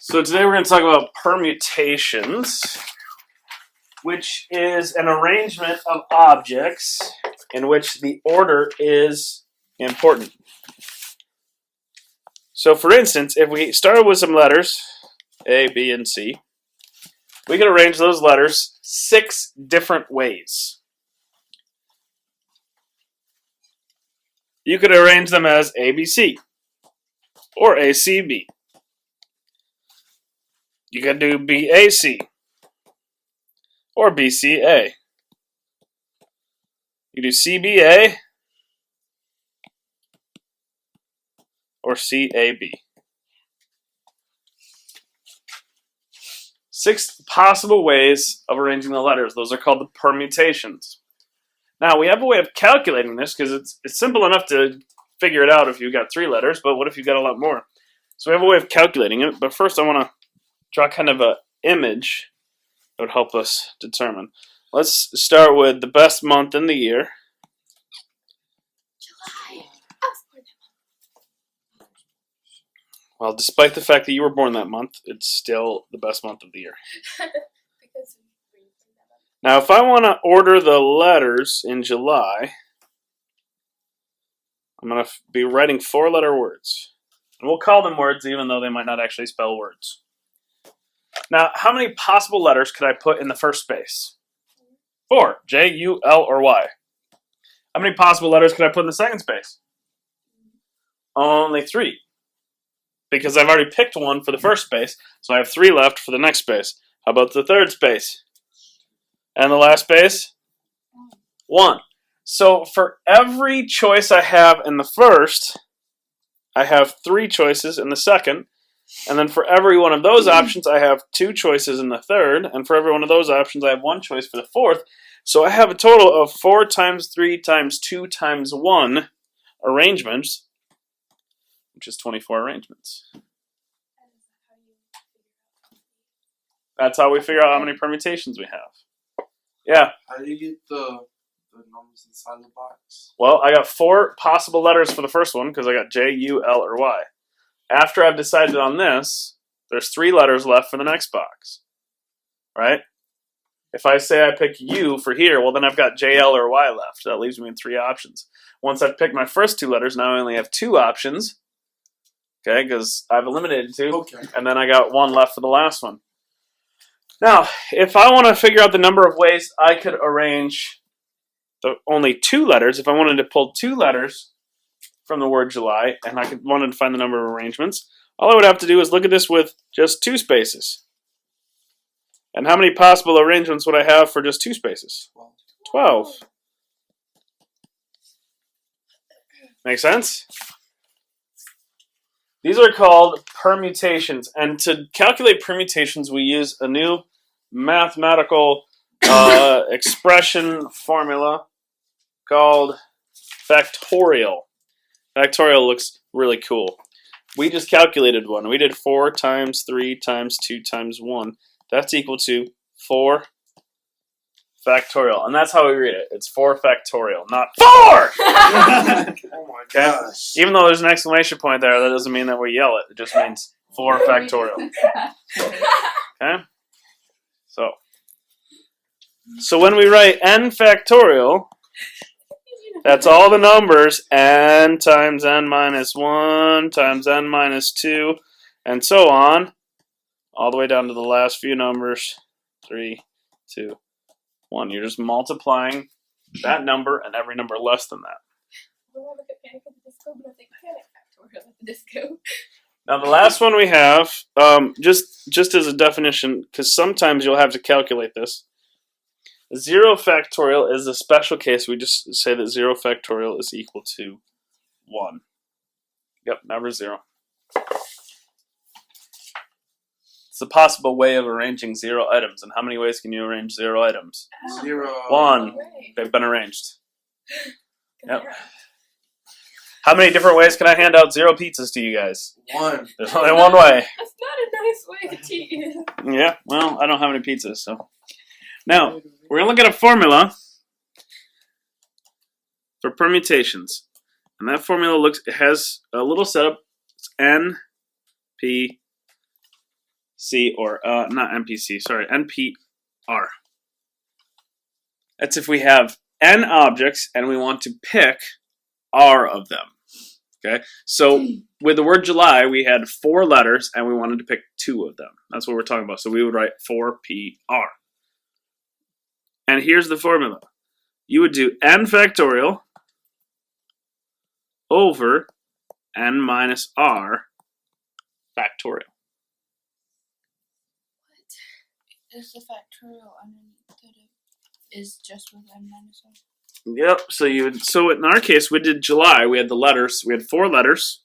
So today we're going to talk about permutations, which is an arrangement of objects in which the order is important. So for instance, if we started with some letters, A, B, and C, we could arrange those letters 6 different ways. You could arrange them as ABC or ACB. You could do BAC or BCA. You do CBA or CAB. 6 possible ways of arranging the letters. Those are called the permutations. Now, we have a way of calculating this because it's simple enough to figure it out if you've got 3 letters, but what if you've got a lot more? So we have a way of calculating it, but first I want to draw kind of an image that would help us determine. Let's start with the best month in the year. July. Well, despite the fact that you were born that month, it's still the best month of the year. Now, if I want to order the letters in July, I'm going to be writing 4-letter words. And we'll call them words even though they might not actually spell words. Now, how many possible letters could I put in the first space? 4. J, U, L, or Y. How many possible letters could I put in the second space? Only 3. Because I've already picked one for the first space, so I have 3 left for the next space. How about the third space? And the last space? 1. So for every choice I have in the first, I have 3 choices in the second. And then for every one of those options, I have 2 choices in the third. And for every one of those options, I have 1 choice for the fourth. So I have a total of 4 times 3 times 2 times 1 arrangements, which is 24 arrangements. That's how we figure out how many permutations we have. Yeah? How do you get the numbers inside the box? Well, I got 4 possible letters for the first one because I got J, U, L, or Y. After I've decided on this, there's 3 letters left for the next box, right? If I say I pick U for here, well, then I've got J, L, or Y left. That leaves me in 3 options. Once I've picked my first 2 letters, now I only have 2 options, okay, because I've eliminated 2, Okay. and then I got 1 left for the last one. Now, if I want to figure out the number of ways I could arrange the only 2 letters, if I wanted to pull 2 letters from the word July, and I wanted to find the number of arrangements, all I would have to do is look at this with just 2 spaces. And how many possible arrangements would I have for just 2 spaces? 12. Make sense? These are called permutations. And to calculate permutations, we use a new mathematical expression formula called Factorial. Factorial looks really cool. We just calculated one. We did 4 times 3 times 2 times 1. That's equal to 4 factorial. And that's how we read it. It's 4 factorial, not 4! Oh my gosh. Even though there's an exclamation point there, that doesn't mean that we yell it. It just means 4 factorial. Okay? So when we write n factorial, that's all the numbers, n times n minus 1 times n minus 2, and so on, all the way down to the last few numbers, 3, 2, 1. You're just multiplying that number and every number less than that. Now the last one we have, just as a definition, because sometimes you'll have to calculate this, 0 factorial is a special case. We just say that 0 factorial is equal to 1. Yep, number 0. It's a possible way of arranging 0 items. And how many ways can you arrange 0 items? 0. 1. They've been arranged. Yep. How many different ways can I hand out 0 pizzas to you guys? 1. There's only one way. That's not a nice way to teach. Yeah, well, I don't have any pizzas, so. Now, we're going to look at a formula for permutations. And that formula has a little setup. It's N, P, or not NPC, sorry, NPR. That's if we have n objects and we want to pick r of them. Okay, so with the word July, we had 4 letters and we wanted to pick 2 of them. That's what we're talking about. So we would write 4PR. And here's the formula. You would do n factorial over n minus r factorial. What is the factorial underneath it? Is just with n minus r? Yep. So in our case, we did July. We had the letters. We had 4 letters,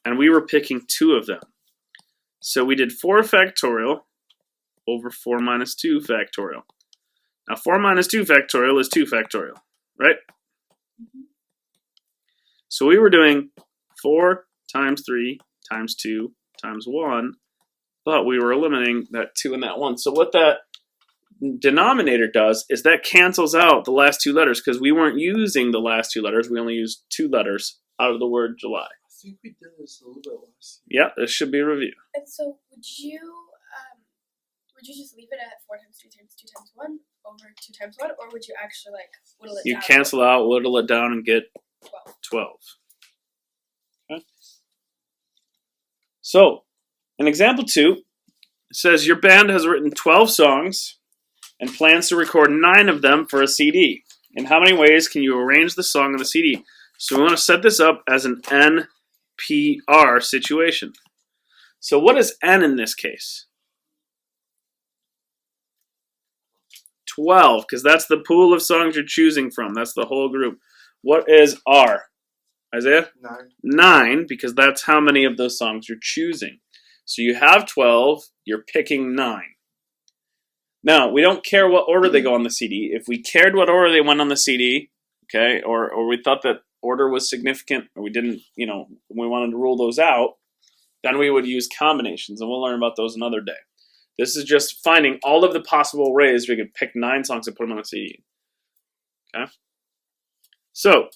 and we were picking 2 of them. So we did 4 factorial over 4 minus 2 factorial. Now 4 minus 2 factorial is 2 factorial, right? Mm-hmm. So we were doing 4 times 3 times 2 times 1, but we were eliminating that 2 and that 1. So what that denominator does is that cancels out the last 2 letters because we weren't using the last 2 letters. We only used 2 letters out of the word July. I think we did this a little bit last year. Yeah, this should be a review. And so would you just leave it at 4 times 2 times 2 times 1 over 2 times 1, or would you actually like whittle it You down? cancel out, whittle it down, and get 12. Okay. So, in example 2, it says your band has written 12 songs and plans to record 9 of them for a CD. In how many ways can you arrange the song on the CD? So we want to set this up as an NPR situation. So what is N in this case? 12, because that's the pool of songs you're choosing from. That's the whole group. What is R? Isaiah? 9. 9, because that's how many of those songs you're choosing. So you have 12, you're picking 9. Now, we don't care what order they go on the CD. If we cared what order they went on the CD, okay, or we thought that order was significant, or we didn't, we wanted to rule those out, then we would use combinations, and we'll learn about those another day. This is just finding all of the possible ways we could pick 9 songs and put them on a CD. Okay? So,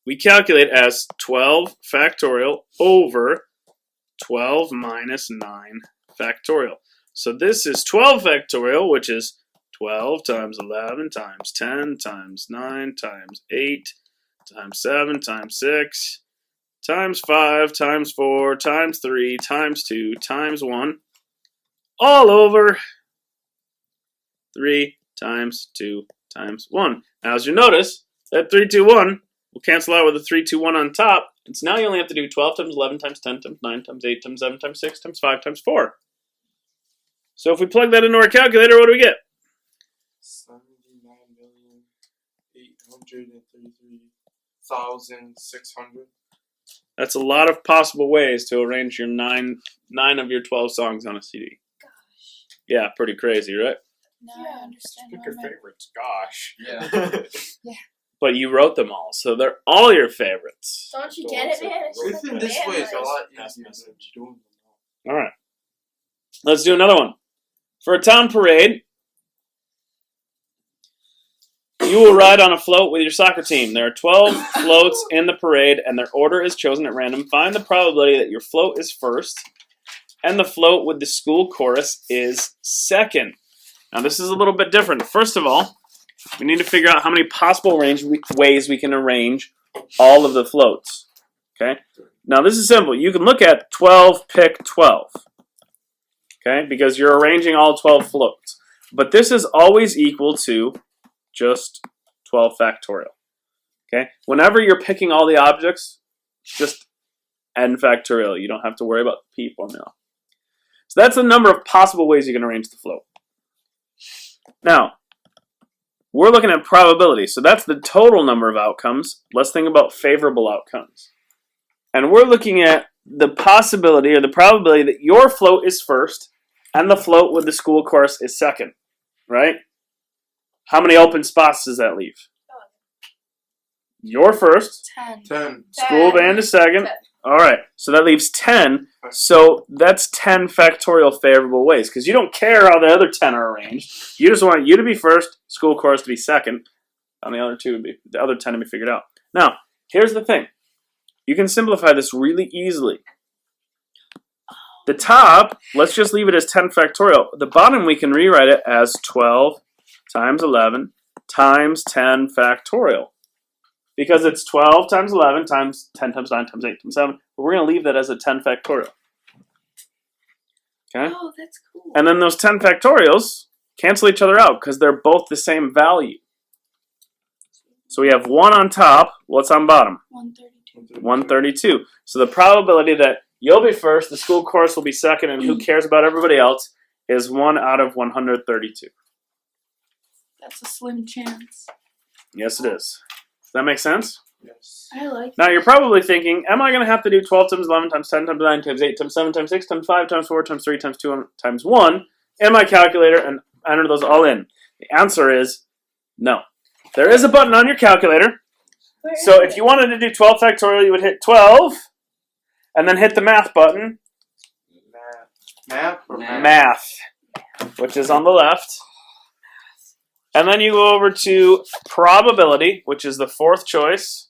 we calculate as 12 factorial over 12 minus 9 factorial. So this is 12 factorial, which is 12 times 11 times 10 times 9 times 8 times 7 times 6 times 5 times 4 times 3 times 2 times 1 all over 3 times 2 times 1. Now, as you notice, that 3, 2, 1 will cancel out with the 3, 2, 1 on top. And so now you only have to do 12 times 11 times 10 times 9 times 8 times 7 times 6 times 5 times 4. So if we plug that into our calculator, what do we get? 79,833,600. That's a lot of possible ways to arrange your 9 of your 12 songs on a CD. Gosh. Yeah, pretty crazy, right? Now Yeah. I understand Pick why your my favorites. Gosh. Yeah. But you wrote them all, so they're all your favorites. Don't you get it, man? It's just Within like this way is a bananas. lot That's easier than message. doing them all. All right. Let's do another one. For a town parade, you will ride on a float with your soccer team. There are 12 floats in the parade, and their order is chosen at random. Find the probability that your float is first, and the float with the school chorus is second. Now, this is a little bit different. First of all, we need to figure out how many possible ways we can arrange all of the floats. Okay? Now, this is simple. You can look at 12, pick 12. Okay? Because you're arranging all 12 floats. But this is always equal to just 12 factorial. Okay? Whenever you're picking all the objects, just n factorial. You don't have to worry about the p formula. So that's the number of possible ways you can arrange the float. Now, we're looking at probability. So that's the total number of outcomes. Let's think about favorable outcomes. And we're looking at the possibility or the probability that your float is first and the float with the school chorus is second, right? How many open spots does that leave? You're first. 10. 10. School band is second. 10. All right, so that leaves 10. So that's 10 factorial favorable ways because you don't care how the other 10 are arranged. You just want you to be first, school chorus to be second, and the other 10 to be figured out. Now, here's the thing. You can simplify this really easily. The top, let's just leave it as 10 factorial. The bottom, we can rewrite it as 12 times 11 times 10 factorial. Because it's 12 times 11 times 10 times 9 times 8 times 7. But we're going to leave that as a 10 factorial. Okay? Oh, that's cool. And then those 10 factorials cancel each other out because they're both the same value. So we have 1 on top. What's on bottom? 132. 132. So the probability that you'll be first, the school course will be second, and who cares about everybody else is 1 out of 132. That's a slim chance. Yes, it is. Does that make sense? Yes. I like Now you're probably thinking, am I going to have to do 12 times 11 times 10 times 9 times 8 times 7 times 6 times 5 times 4 times 3 times 2 times 1 in my calculator and enter those all in? The answer is no. There is a button on your calculator. Where is So it? if you wanted to do 12 factorial, you would hit 12 and then hit the math button. Math or math? Math, which is on the left. And then you go over to probability, which is the fourth choice.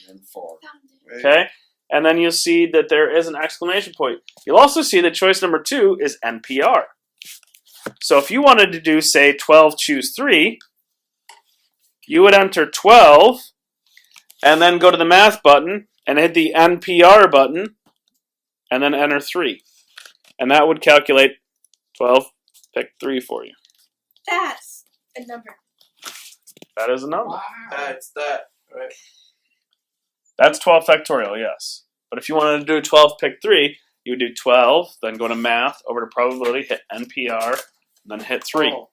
And 4. Wait. Okay? And then you'll see that there is an exclamation point. You'll also see that choice number 2 is NPR. So if you wanted to do, say, 12, choose 3, you would enter 12 and then go to the math button and hit the NPR button and then enter 3. And that would calculate 12, pick 3 for you. That's a number. That is a number. Wow. That's that, right? That's 12 factorial, yes. But if you wanted to do 12, pick 3, you would do 12, then go to math, over to probability, hit NPR, and then hit 3. Oh.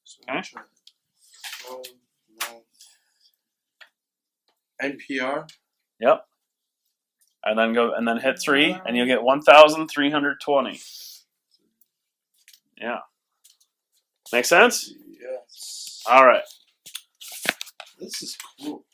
So Okay. which one? Oh, no. NPR? Yep. And then hit 3, and you'll get 1,320. Yeah. Make sense? Yes. All right. This is cool.